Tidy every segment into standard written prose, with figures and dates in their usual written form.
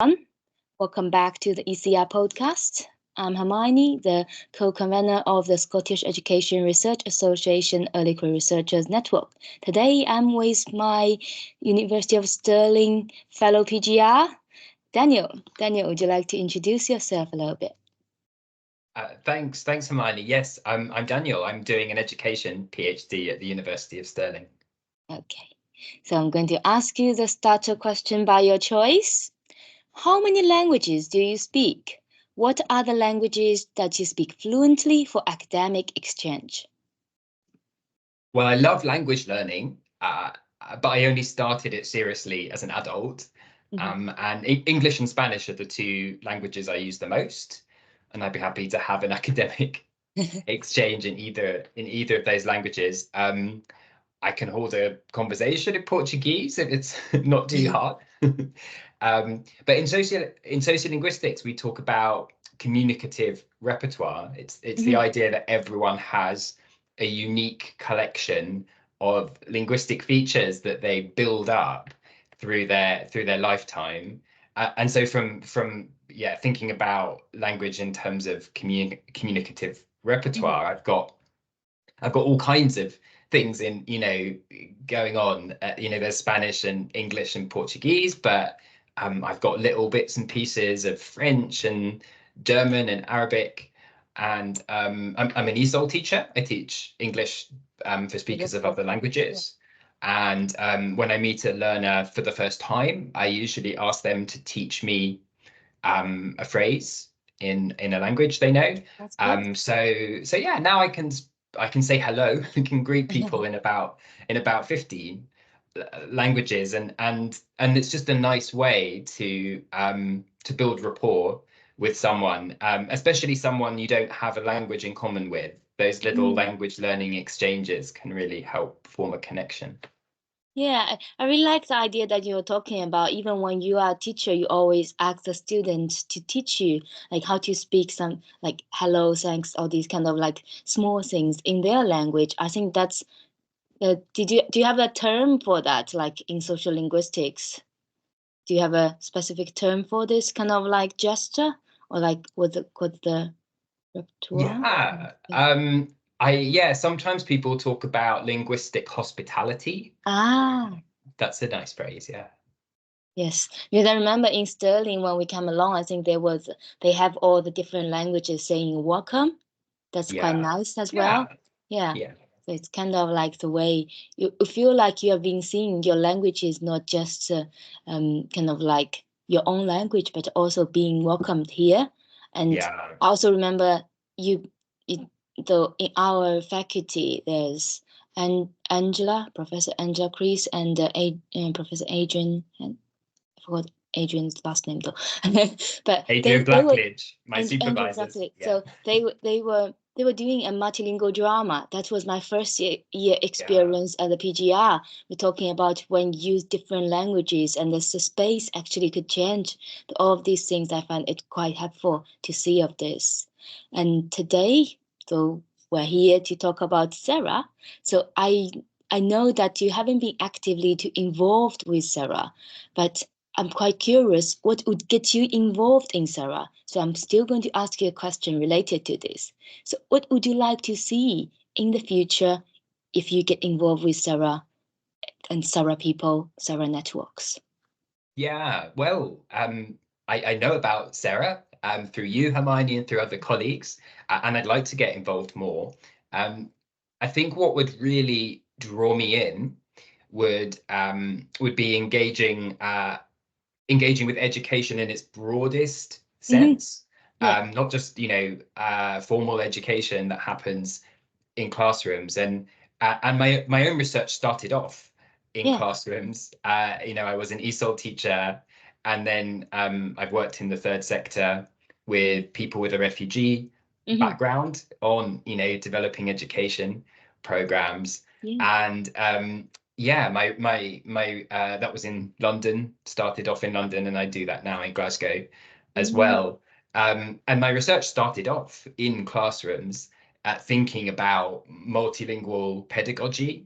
everyone. Welcome back to the ECR podcast. I'm Hermione, the co-convener of the Scottish Education Research Association Early Career Researchers Network. Today, I'm with my University of Stirling fellow PGR, Daniel. Daniel, would you like to introduce yourself a little bit? Thanks, Hermione. Yes, I'm Daniel. I'm doing an education PhD at the University of Stirling. Okay, so I'm going to ask you the starter question by your choice. How many languages do you speak? What are the languages that you speak fluently for academic exchange? Well, I love language learning, but I only started it seriously as an adult. And English and Spanish are the two languages I use the most, and I'd be happy to have an academic exchange in either of those languages. I can hold a conversation in Portuguese if it's not too hard. But in sociolinguistics, we talk about communicative repertoire. It's the idea that everyone has a unique collection of linguistic features that they build up through their lifetime. And so from thinking about language in terms of communicative repertoire, I've got all kinds of things going on. There's Spanish and English and Portuguese, but I've got little bits and pieces of French and German and Arabic. And I'm an ESOL teacher. I teach English for speakers of other languages. And when I meet a learner for the first time, I usually ask them to teach me a phrase in a language they know. So yeah, now I can say hello. I can greet people in about 15 languages, and it's just a nice way to build rapport with someone, especially someone you don't have a language in common with. Those little language learning exchanges can really help form a connection. Yeah, I really like the idea that you're talking about. Even when you are a teacher, you always ask the students to teach you like how to speak some like hello, thanks, all these kind of like small things in their language. I think that's do you have a term for that, like in social linguistics? Do you have a specific term for this kind of like gesture, or like what's the repertoire? Sometimes people talk about linguistic hospitality. That's a nice phrase, yeah. Yes, because I remember in Stirling when we came along, I think they have all the different languages saying welcome. That's quite nice as well. Yeah. So it's kind of like the way you feel like you have been seeing your language is not just kind of like your own language, but also being welcomed here. And I also remember in our faculty, there's Professor Angela Chris, and Professor Adrian, and I forgot Adrian's last name though. But Adrian Blackledge, my supervisors. So they were doing a multilingual drama. That was my first year experience at the PGR. We're talking about when you use different languages and the space actually could change. All of these things, I find it quite helpful to see of this. And today, so we're here to talk about SERA. So I know that you haven't been actively involved with SERA, but I'm quite curious what would get you involved in SERA. So I'm still going to ask you a question related to this. So what would you like to see in the future if you get involved with SERA and SERA people, SERA networks? Yeah, well, I know about SERA through you, Hermione, and through other colleagues, and I'd like to get involved more. I think what would really draw me in would be engaging with education in its broadest sense, not just formal education that happens in classrooms. And my own research started off in classrooms. I was an ESOL teacher, and then I've worked in the third sector with people with a refugee background on developing education programs. And my that was in London, started off in London, and I do that now in Glasgow as well. And my research started off in classrooms, thinking about multilingual pedagogy,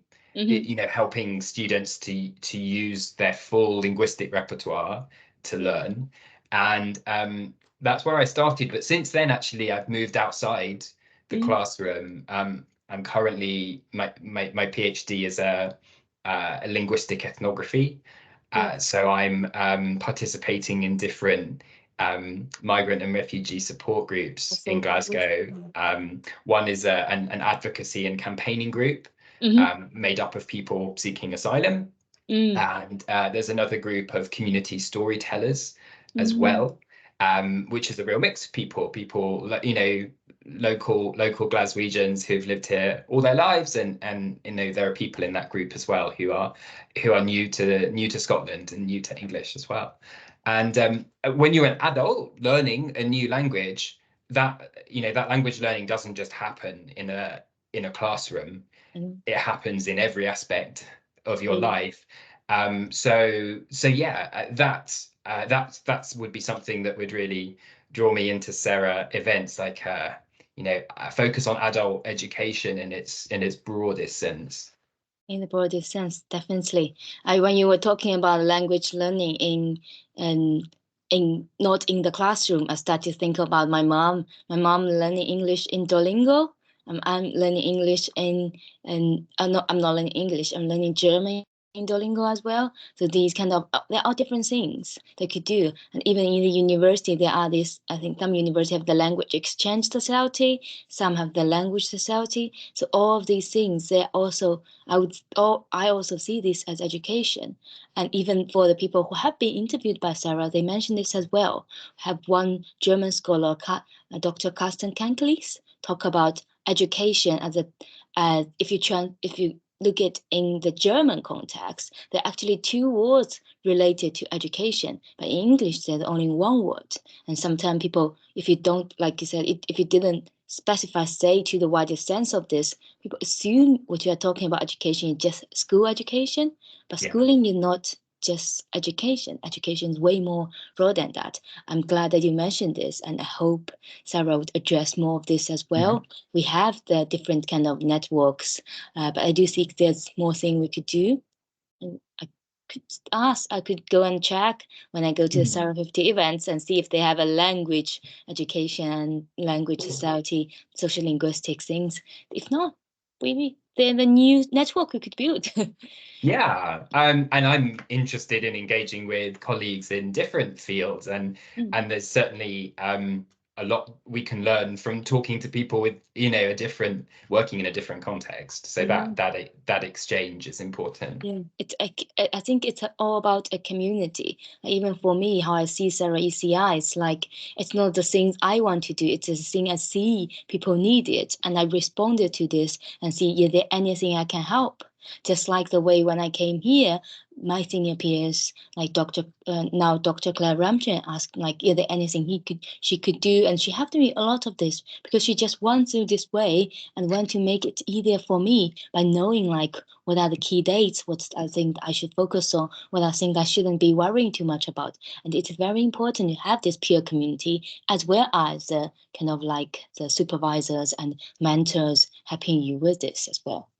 helping students to use their full linguistic repertoire to learn. and that's where I started. But since then, actually, I've moved outside the classroom. I'm currently my PhD is a linguistic ethnography. So I'm participating in different migrant and refugee support groups in Glasgow. One is an advocacy and campaigning group made up of people seeking asylum. And there's another group of community storytellers as well, which is a real mix of people, local Glaswegians who've lived here all their lives, and there are people in that group as well who are new to Scotland and new to English as well. And when you're an adult learning a new language, that language learning doesn't just happen in a classroom. It happens in every aspect of your life. So yeah, that would be something that would really draw me into SERA events, like focus on adult education in its broadest sense. In the broadest sense, definitely. When you were talking about language learning in not in the classroom, I started to think about my mom. My mom learning English in Duolingo. I'm learning English I'm not learning English. I'm learning German in Duolingo as well. So these kind of there are different things they could do. And even in the university, there are these. I think some universities have the language exchange society. Some have the language society. So all of these things, they also I also see this as education. And even for the people who have been interviewed by SERA, they mentioned this as well. Have one German scholar, Dr. Carsten Kanklis, talk about education as if you look at in the German context, there are actually two words related to education, but in English there's only one word. And sometimes people, if you don't, like you said, if you didn't specify, say, to the widest sense of this, people assume what you are talking about education is just school education, but schooling is not just education. Education is way more broad than that. I'm glad that you mentioned this, and I hope SERA would address more of this as well. We have the different kind of networks, but I do think there's more thing we could do. And I could go and check when I go to the SERA 50 events and see if they have a language education, language society, social linguistic things. If not, maybe they're the new network we could build. Yeah, and I'm interested in engaging with colleagues in different fields, and there's certainly a lot we can learn from talking to people with working in a different context. So that exchange is important. Yeah, I think it's all about a community. Even for me, how I see SERA ECR, it's like it's not the things I want to do. It's the thing I see people need it, and I responded to this and see is there anything I can help. Just like the way when I came here, my senior peers, like now Dr. Claire Ramchen, asked like, is there anything she could do, and she had to do a lot of this because she just went through this way and want to make it easier for me by knowing like what are the key dates, what I think I should focus on, what I think I shouldn't be worrying too much about. And it's very important to have this peer community as well as the kind of like the supervisors and mentors helping you with this as well.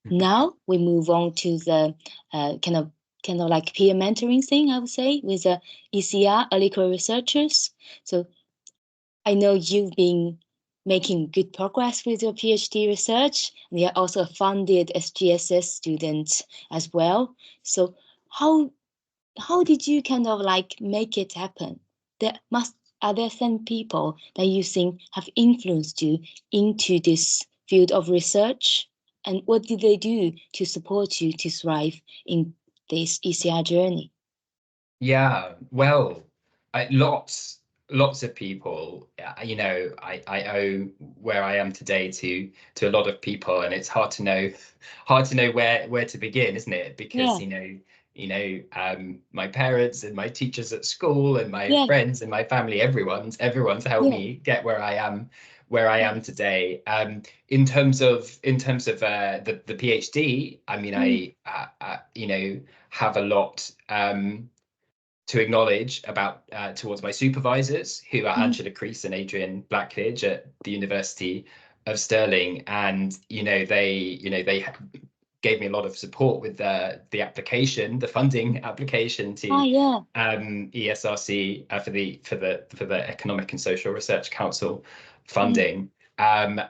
Now we move on to the kind of like peer mentoring thing, I would say, with the ECR, early career researchers. So I know you've been making good progress with your PhD research, and you're also a funded SGSS student as well. So how did you kind of like make it happen? Are there some people that you think have influenced you into this field of research? And what did they do to support you to thrive in this ECR journey? Yeah, well, lots of people. I owe where I am today to a lot of people, and it's hard to know where to begin, isn't it? Because my parents and my teachers at school and my friends and my family, everyone's helped me get where I am today. In terms of the PhD, I mean, I have a lot to acknowledge about towards my supervisors, who are Angela Crease and Adrian Blackledge at the University of Stirling, and they gave me a lot of support with the application, the funding application to yeah. ESRC for the Economic and Social Research Council Mm. funding.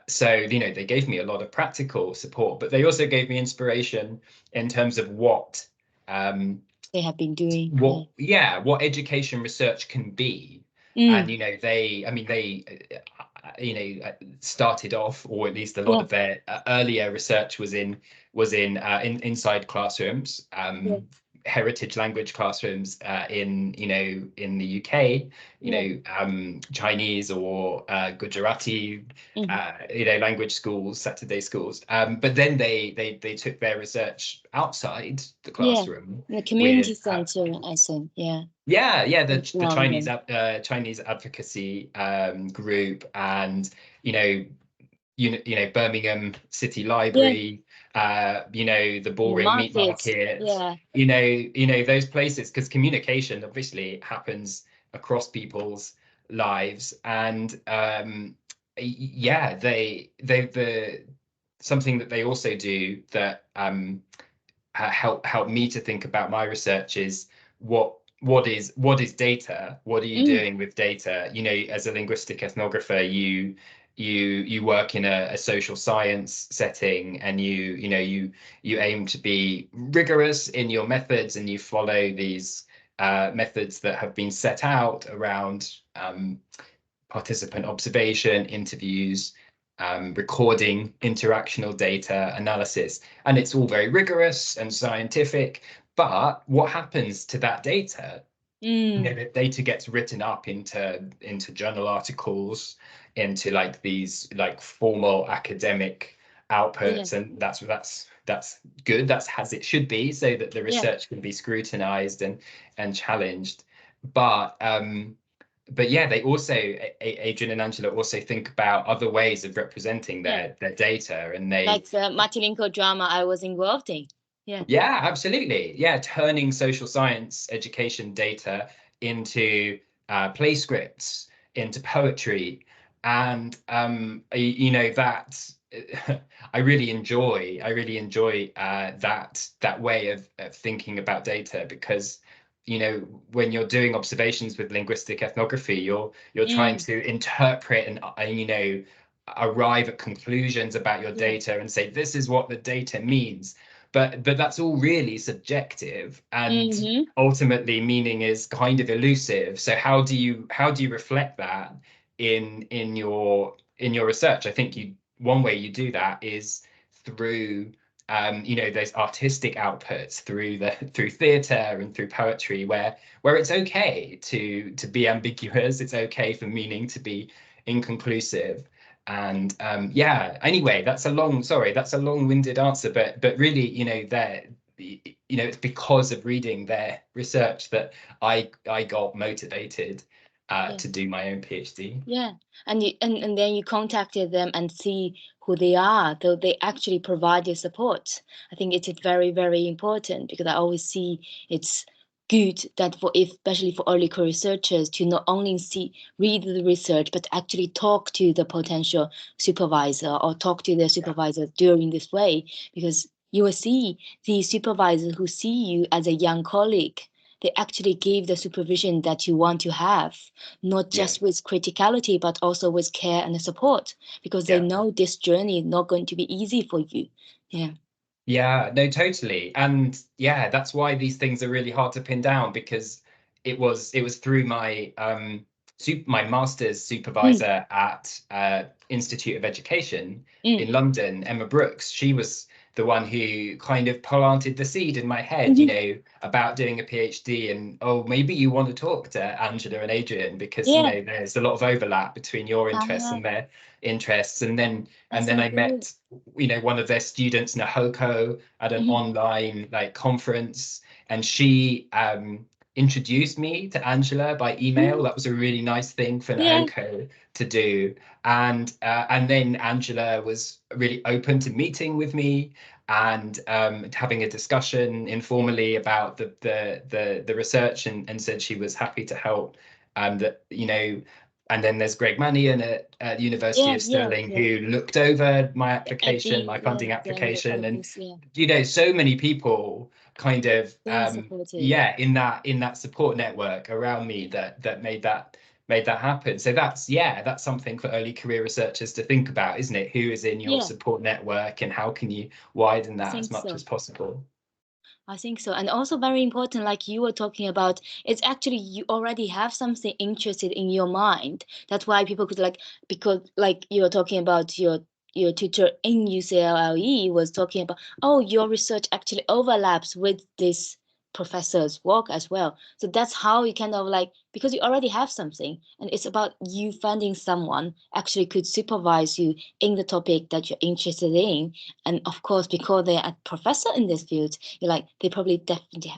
So they gave me a lot of practical support, but they also gave me inspiration in terms of what They have been doing. what education research can be. And they started off, or at least a lot of their earlier research was in inside classrooms, heritage language classrooms in the UK, Chinese or Gujarati language schools, Saturday schools. But then they took their research outside the classroom, the community with center, I think. the Chinese advocacy group, and Birmingham City Library, the Bullring Meat Market, those places, because communication obviously happens across people's lives. And they something that they also do that help me to think about my research is what is data? What are you doing with data? As a linguistic ethnographer, you work in a social science setting, and you aim to be rigorous in your methods, and you follow these methods that have been set out around participant observation, interviews, recording, interactional data analysis, and it's all very rigorous and scientific. But what happens to that data? The data gets written up into journal articles, into these formal academic outputs, and that's good. That's as it should be, so that the research can be scrutinized and challenged. But they also, Adrian and Angela also think about other ways of representing their data, and they, like the multilingual drama I was involved in. Yeah, absolutely. Turning social science education data into play scripts, into poetry, and that I really enjoy that way of thinking about data, because when you're doing observations with linguistic ethnography, you're trying to interpret and arrive at conclusions about your data and say, this is what the data means. But that's all really subjective, and ultimately meaning is kind of elusive. So how do you reflect that in your research? I think one way you do that is through those artistic outputs, through theatre and through poetry, where it's okay to be ambiguous. It's okay for meaning to be inconclusive. And anyway, that's a long-winded answer, but really, it's because of reading their research that I got motivated to do my own PhD. And then you contacted them and see who they are, though they actually provide you support. I think it is very, very important, because I always see it's good that especially for early career researchers, to not only read the research, but actually talk to the potential supervisor, or talk to their supervisor during this way, because you will see the supervisors who see you as a young colleague. They actually give the supervision that you want to have, not just with criticality, but also with care and support, because they know this journey is not going to be easy for you. Yeah, no, totally. And that's why these things are really hard to pin down, because it was through my my master's supervisor at Institute of Education in London, Emma Brooks. She was the one who kind of planted the seed in my head, about doing a PhD, and maybe you want to talk to Angela and Adrian, because there's a lot of overlap between your interests and their interests. And then I met one of their students, Nahoko, at an online conference, and she introduced me to Angela by email. That was a really nice thing for Nahoko to do. And then Angela was really open to meeting with me and having a discussion informally about the research, and said she was happy to help. That And then there's Greg Mannion at University of Stirling, who looked over my application, my funding application, and so many people kind of in that support network around me that made that happen. So that's something for early career researchers to think about, isn't it? Who is in your support network, and how can you widen that as much as possible? I think so. And also very important, like you were talking about, it's actually you already have something interested in your mind. That's why people could because like you were talking about your tutor in UCLE was talking about, oh, your research actually overlaps with this professor's work as well. So that's how you kind of because you already have something, and it's about you finding someone actually could supervise you in the topic that you're interested in. And of course, because they're a professor in this field, they probably definitely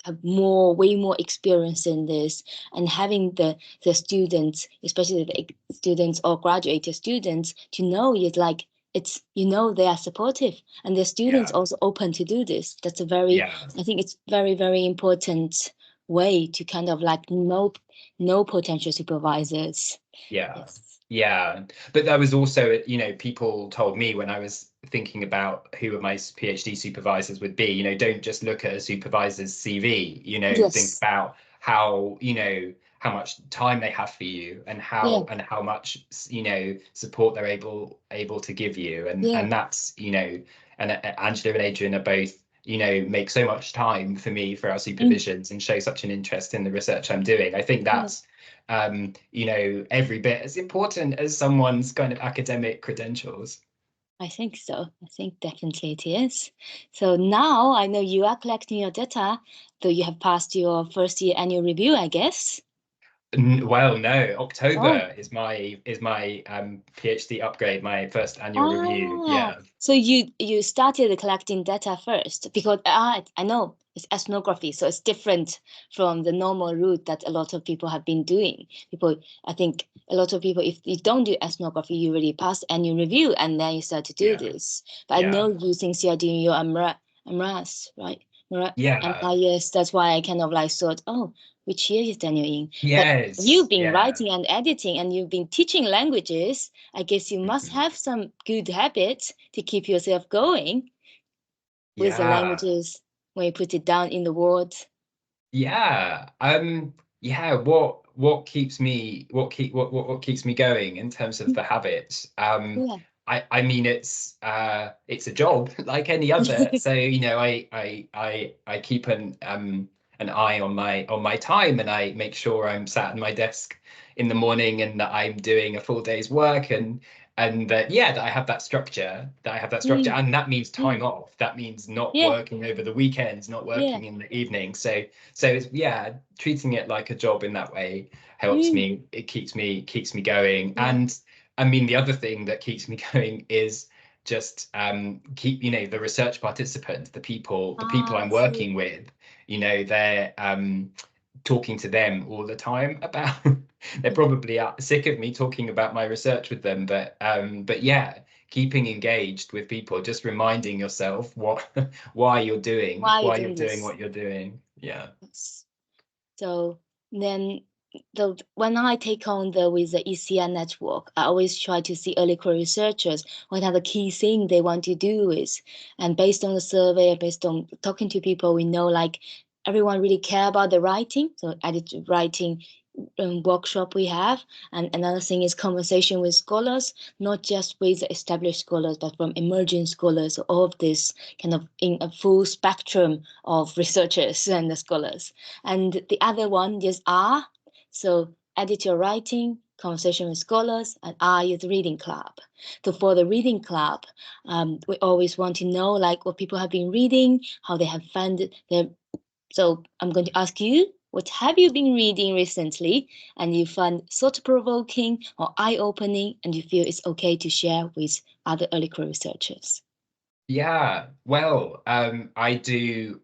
have way more experience in this, and having the students, especially the students or graduated students, to know is it's they are supportive, and the students also open to do this. That's a very I think it's very, very important way to kind of know potential supervisors. Yeah, but that was also, people told me when I was thinking about who my PhD supervisors would be, don't just look at a supervisor's CV, think about how, how much time they have for you, and how much, support they're able to give you. And that's, and Angela and Adrian are both, make so much time for me for our supervisions and show such an interest in the research I'm doing. I think that's every bit as important as someone's kind of academic credentials. I think so. I think definitely it is. So now I know you are collecting your data, though you have passed your first year annual review, I guess. Well, no, October is my PhD upgrade, my first annual review. Yeah. So you started collecting data first, because I know it's ethnography, so it's different from the normal route that a lot of people have been doing. I think a lot of people, if you don't do ethnography, you really pass annual review and then you start to do this. But I know you, since you are doing your MRAS, right? Yes, that's why I kind of thought, oh, which year is Daniel in? But you've been writing and editing, and you've been teaching languages. I guess you must have some good habits to keep yourself going with the languages when you put it down in the words. What keeps me keeps me going in terms of the habits? I mean, it's a job like any other. So I keep an eye on my time, and I make sure I'm sat at my desk in the morning, and that I'm doing a full day's work, and that I have that structure, and that means time off. That means not working over the weekends, not working in the evening. So it's treating it like a job in that way helps me. It keeps me going. And I mean, the other thing that keeps me going is just keep the research participants, the people I'm working with, they're talking to them all the time about they're probably sick of me talking about my research with them, but keeping engaged with people, just reminding yourself why you're doing what you're doing. So then when I take on with the ECR network, I always try to see early career researchers, what are the key things they want to do is. And based on the survey, based on talking to people, we know everyone really care about the writing. So edited writing workshop we have. And another thing is conversation with scholars, not just with the established scholars, but from emerging scholars, all of this kind of in a full spectrum of researchers and the scholars. And the other one is R. So editor writing, conversation with scholars, and R is reading club. So for the reading club, we always want to know what people have been reading, how they have found their. So I'm going to ask you, what have you been reading recently and you find thought-provoking or eye-opening, and you feel it's okay to share with other early career researchers? Well, I do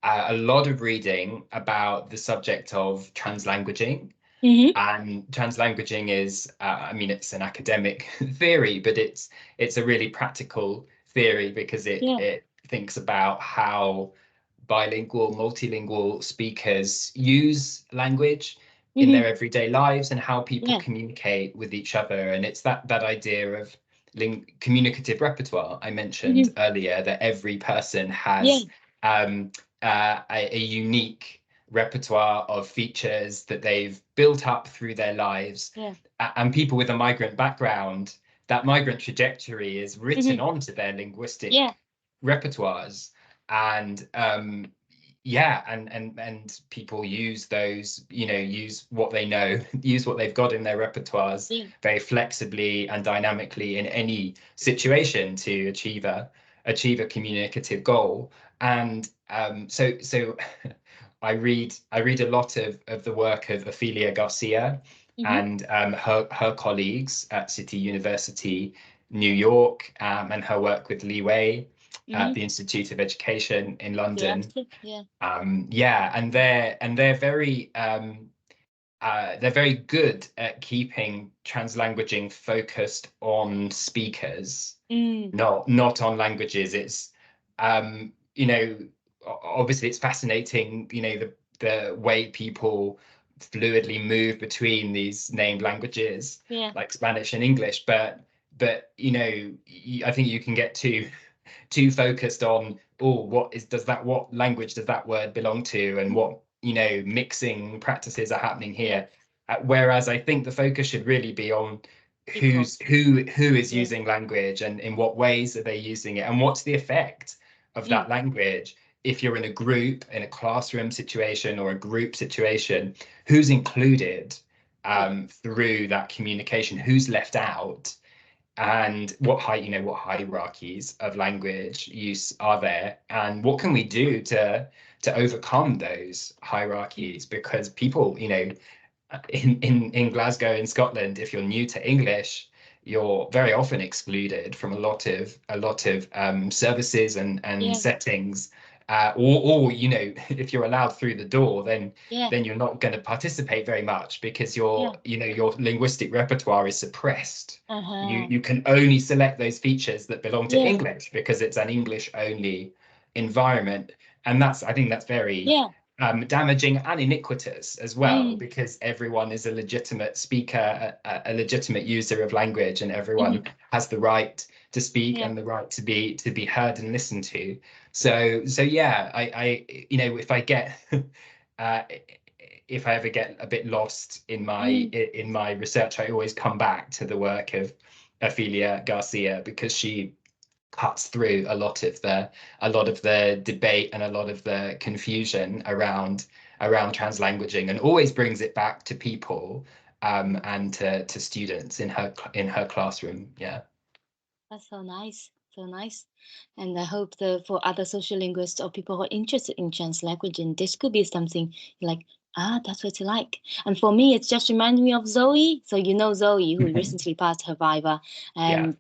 a lot of reading about the subject of translanguaging. And translanguaging is, I mean, it's an academic theory, but it's a really practical theory, because it thinks about how bilingual, multilingual speakers use language in their everyday lives and how people Yeah. communicate with each other. And it's that idea of communicative repertoire I mentioned Mhm. earlier, that every person Yeah. has a unique repertoire of features that they've built up through their lives. Yeah. And people with a migrant background, that migrant trajectory is written Mhm. onto their Yeah. linguistic repertoires. And yeah, and people use those, use what they know, use what they've got in their repertoires Yeah. very flexibly and dynamically in any situation to achieve a communicative goal. And so I read a lot of the work of Ophelia Garcia Mhm. and her colleagues at City University, New York, and her work with Li Wei at Mhm. the Institute of Education in London. Interesting. Yeah. Yeah, and they're very good at keeping translanguaging focused on speakers, Mm. not on languages. It's obviously it's fascinating, the way people fluidly move between these named languages Yeah. like Spanish and English, but I think you can get too focused on, oh, what language does that word belong to, and what mixing practices are happening Yeah. here. Whereas I think the focus should really be on People. who is Yeah. using language, and in what ways are they using it, and what's the effect of Mm. that language. If you're in a group, in a classroom situation or a group situation, who's included Yeah. through that communication, who's left out, and what hierarchies of language use are there, and what can we do to overcome those Mm. hierarchies? Because people, in Glasgow in Scotland, if you're new to English, you're very often excluded from a lot of services and Yeah. settings, or if you're allowed through the door, then Yeah. you're not going to participate very much, because Yeah. your linguistic repertoire is suppressed. You Uh-huh. you can only select those features that belong to Yeah. English, because it's an English only environment. And I think that's very Yeah. damaging and iniquitous as well, Mm. because everyone is a legitimate speaker, a legitimate user of language, and everyone Mhm. has the right to speak Yeah. and the right to be heard and listened to. So yeah, if I get uh, if I ever get a bit lost in my Mm. in my research, I always come back to the work of Ophelia Garcia, because she cuts through a lot of the debate and a lot of the confusion around translanguaging, and always brings it back to people, and to students in her classroom. Yeah. That's so nice. So nice. And I hope that for other social linguists or people who are interested in trans languaging, this could be something like, that's what you like. And for me, it's just reminding me of Zoe. So you know Zoe, who recently passed her Viva. Yeah. And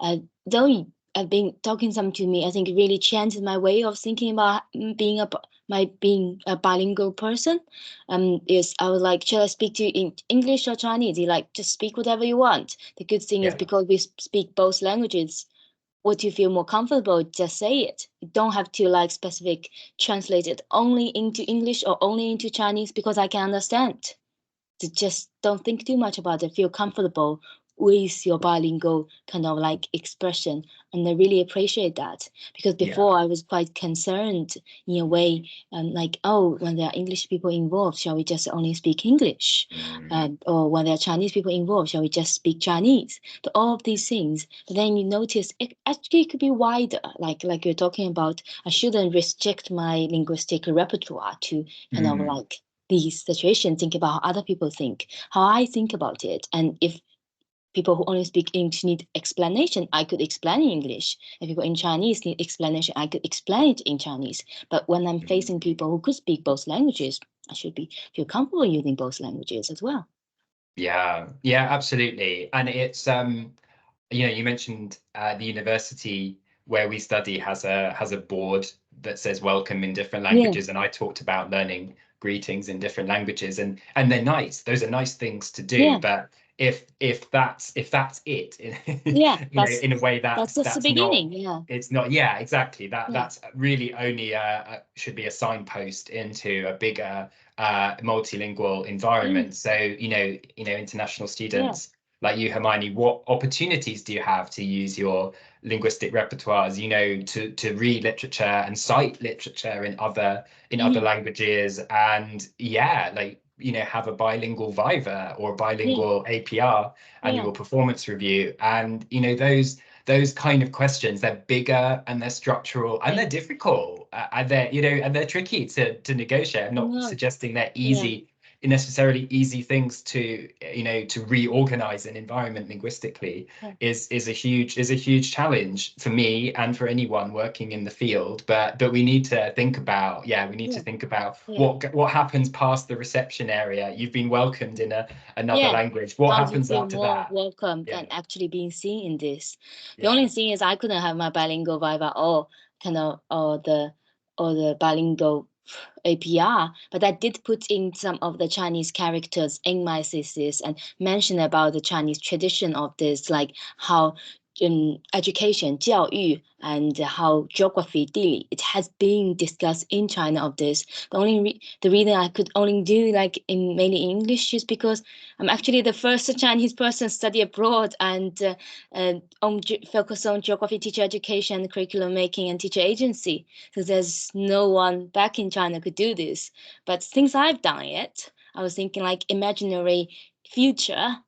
uh, Zoe, been talking some to me, I think it really changed my way of thinking about being a bilingual person. Is I was like, should I speak to you in English or Chinese? You like, just speak whatever you want. The good thing is Yeah. because we speak both languages, what you feel more comfortable, just say it. You don't have to like specific translate it only into English or only into Chinese because I can understand. To just don't think too much about it. Feel comfortable with your bilingual kind of like expression. And I really appreciate that because Yeah. before I was quite concerned in a way, like, oh, when there are English people involved, shall we just only speak English? Mm. Or when there are Chinese people involved, shall we just speak Chinese? But all of these things, but then you notice it actually could be wider. Like you're talking about, I shouldn't restrict my linguistic repertoire to kind of Mm. like these situations, think about how other people think, how I think about it. And if people who only speak English need explanation, I could explain in English. If people in Chinese need explanation, I could explain it in Chinese. But when I'm Mm. facing people who could speak both languages, I should feel comfortable using both languages as well. Yeah. Yeah, absolutely. And it's you mentioned the university where we study has a board that says welcome in different Yeah, languages, and I talked about learning greetings in different languages, and they're nice. Those are nice things to do, yeah, but if that's it, yeah. in a way That's that just the that's not. beginning. Yeah, It's not. Yeah, exactly. That yeah, that's really only should be a signpost into a bigger multilingual environment. So, international students like you, Hermione, what opportunities do you have to use your linguistic repertoires, to read literature and cite literature in other languages, and have a bilingual viva or a bilingual APR, annual performance review, and those kind of questions, they're bigger and they're structural and they're difficult, and they're tricky to negotiate. I'm not suggesting they're necessarily easy things to reorganize an environment linguistically. Is a huge challenge for me and for anyone working in the field, but we need to think about what happens past the reception area. You've been welcomed in another language. What happens after that? Welcome than actually being seen in this. The only thing is I couldn't have my bilingual viva or the bilingual APR, but I did put in some of the Chinese characters in my thesis and mention about the Chinese tradition of this, like how education, 教育, and how geography, 地理, it has been discussed in China of this. The reason I could only do like mainly English is because I'm actually the first Chinese person study abroad and focus on geography, teacher education, curriculum making, and teacher agency. So there's no one back in China could do this. But since I've done it, I was thinking like imaginary future,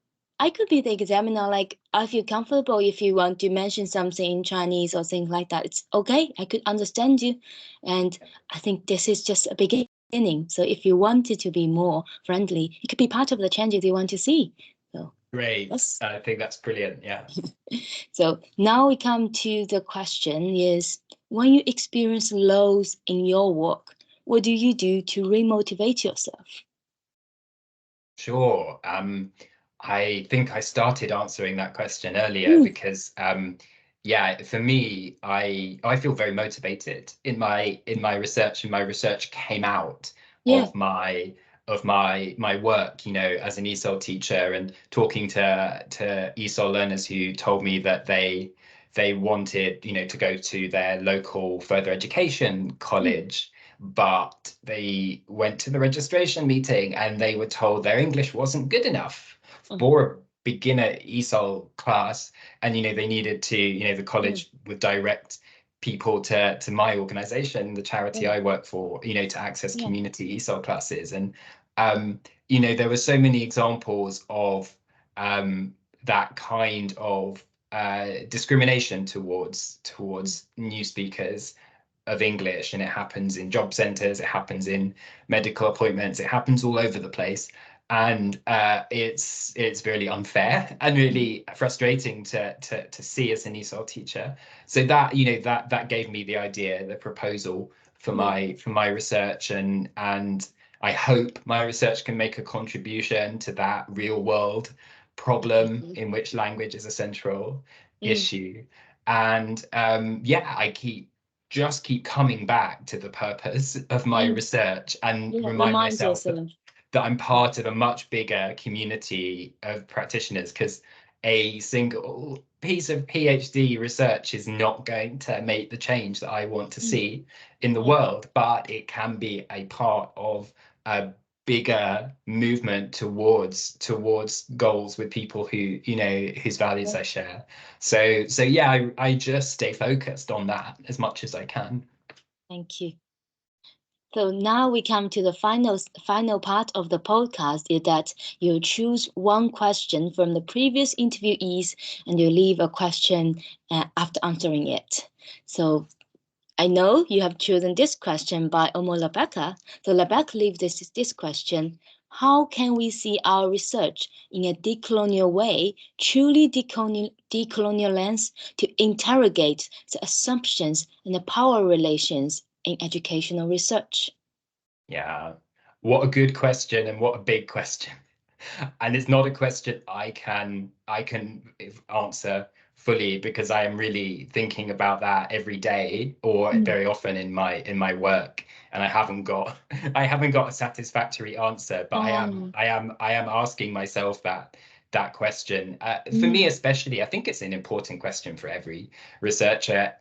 I could be the examiner. Like, I feel comfortable if you want to mention something in Chinese or things like that. It's okay. I could understand you. And I think this is just a beginning. So if you wanted to be more friendly, it could be part of the changes you want to see. So great. I think that's brilliant. Yeah. So now we come to the question is, when you experience lows in your work, what do you do to remotivate yourself? Sure. I think I started answering that question earlier because for me, I feel very motivated in my research, and my research came out of my work, as an ESOL teacher, and talking to ESOL learners who told me that they wanted, to go to their local further education college. But they went to the registration meeting and they were told their English wasn't good enough for a beginner ESOL class, and they needed to, the college would direct people to my organization, the charity I work for, to access community ESOL classes. And there were so many examples of that kind of discrimination towards new speakers of English, and it happens in job centers, it happens in medical appointments, it happens all over the place, and it's really unfair and really frustrating to see as an ESOL teacher. So that that gave me the idea, the proposal for my research, and I hope my research can make a contribution to that real world problem in which language is a central issue. And I keep coming back to the purpose of my research and remind myself that I'm part of a much bigger community of practitioners, because a single piece of PhD research is not going to make the change that I want to see in the world, but it can be a part of a bigger movement towards goals with people who, whose values I share. So I just stay focused on that as much as I can. Thank you. So now we come to the final part of the podcast, is that you choose one question from the previous interviewees and you leave a question after answering it. So I know you have chosen this question by Omo Labeka. So Labeka leaves this question: how can we see our research in a decolonial way, truly decolonial lens, to interrogate the assumptions and the power relations in educational research? Yeah, what a good question, and what a big question. And it's not a question I can answer fully, because I am really thinking about that every day, or very often in my work, and I haven't got a satisfactory answer, but I am asking myself that question. For me especially, I think it's an important question for every researcher.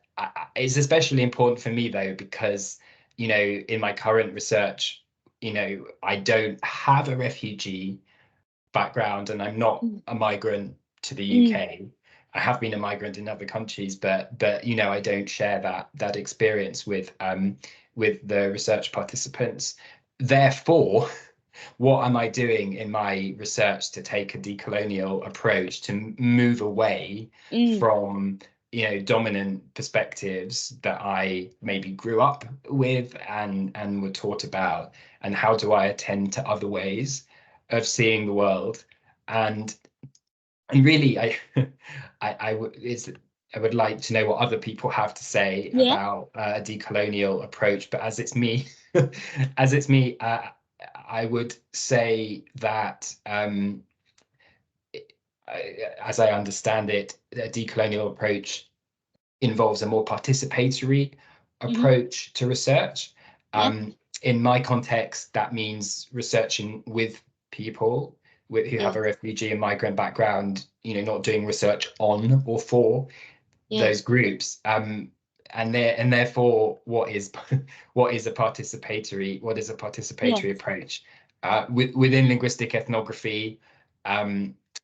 It's especially important for me though, because in my current research, you know, I don't have a refugee background and I'm not a migrant to the UK. I have been a migrant in other countries, but you know, I don't share that experience with the research participants. Therefore, what am I doing in my research to take a decolonial approach to move away from, you know, dominant perspectives that I maybe grew up with and were taught about, and how do I attend to other ways of seeing the world? And really, I would like to know what other people have to say Yeah. about a decolonial approach. But as it's me, as it's me, I would say that, as I understand it, a decolonial approach involves a more participatory approach to research. Yeah. In my context, that means researching with people who have a refugee and migrant background, you know, not doing research on or for those groups. And therefore, what is a participatory approach? Within linguistic ethnography,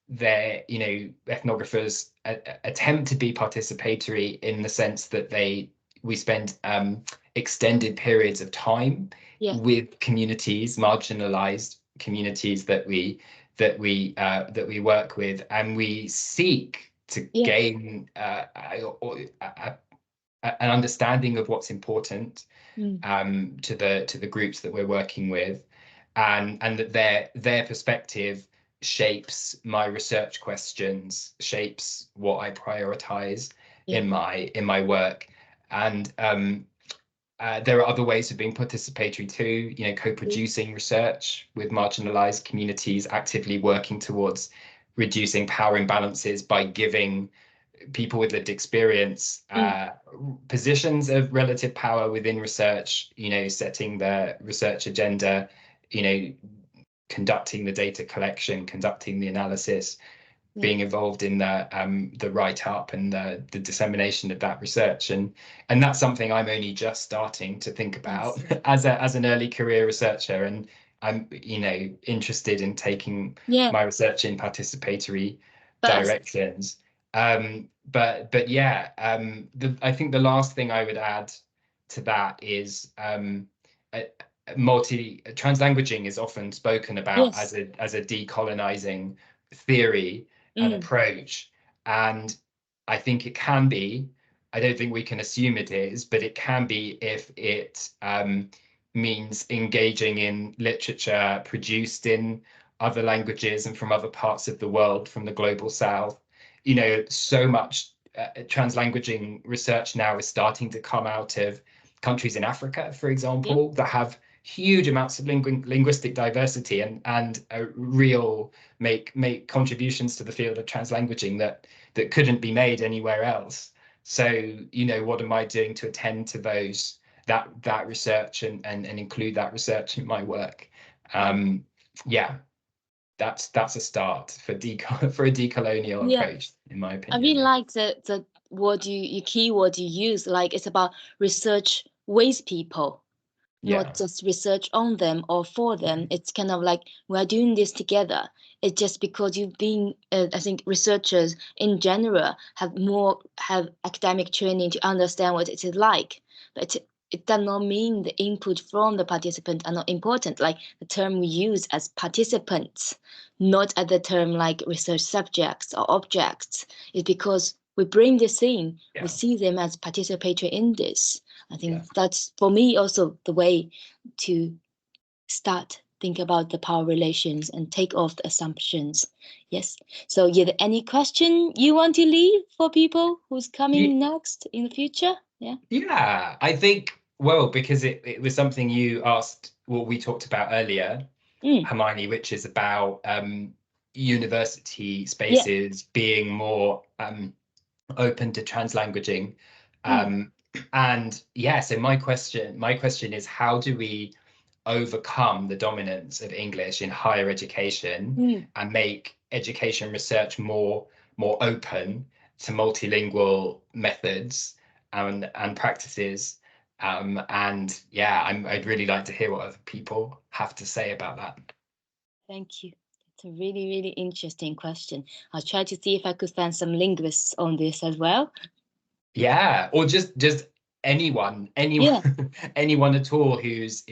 there, you know, ethnographers attempt to be participatory in the sense that we spend extended periods of time with communities, marginalized communities that we work with, and we seek to gain an understanding of what's important to the groups that we're working with, and that their perspective shapes my research questions, shapes what I prioritize in my work. And there are other ways of being participatory too, you know, co-producing research with marginalized communities, actively working towards reducing power imbalances by giving people with lived experience positions of relative power within research, you know, setting the research agenda, you know, conducting the data collection, conducting the analysis, being involved in the write-up and the dissemination of that research. And that's something I'm only just starting to think about as an early career researcher. And I'm, you know, interested in taking my research in participatory directions. But yeah, I think the last thing I would add to that is translanguaging is often spoken about as a decolonizing theory and approach, and I think it can be. I don't think we can assume it is, but it can be if it means engaging in literature produced in other languages and from other parts of the world, from the global south. You know, so much translanguaging research now is starting to come out of countries in Africa, for example, that have huge amounts of linguistic diversity and a real make contributions to the field of translanguaging that couldn't be made anywhere else. So, you know, what am I doing to attend to that research and include that research in my work? Yeah, that's a start for a decolonial approach, in my opinion. I really like the word you keyword you use. Like, it's about research with people, not just research on them or for them. It's kind of like we're doing this together. It's just because you've been, I think researchers in general have academic training to understand what it is like, but it does not mean the input from the participant are not important. Like the term we use as participants, not as the term like research subjects or objects, is because we bring this in, we see them as participatory in this. I think that's, for me, also the way to start think about the power relations and take off the assumptions. Yes. So any question you want to leave for people who's coming next in the future? Yeah, I think, well, because it was something you asked, what we talked about earlier, Hermione, which is about university spaces being more open to translanguaging. And yeah, so my question is, how do we overcome the dominance of English in higher education and make education research more open to multilingual methods and practices? And yeah, I'd really like to hear what other people have to say about that. Thank you. It's a really, really interesting question. I'll try to see if I could find some linguists on this as well. Yeah, or just anyone Yeah. anyone at all who's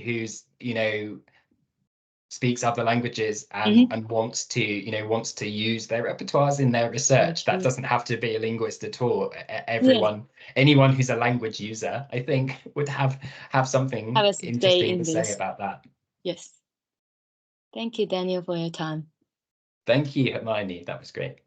speaks other languages and wants to use their repertoires in their research. That doesn't have to be a linguist at all. Anyone who's a language user, I think, would have something interesting to say about that. Yes. Thank you, Daniel, for your time. Thank you, Hermione. That was great.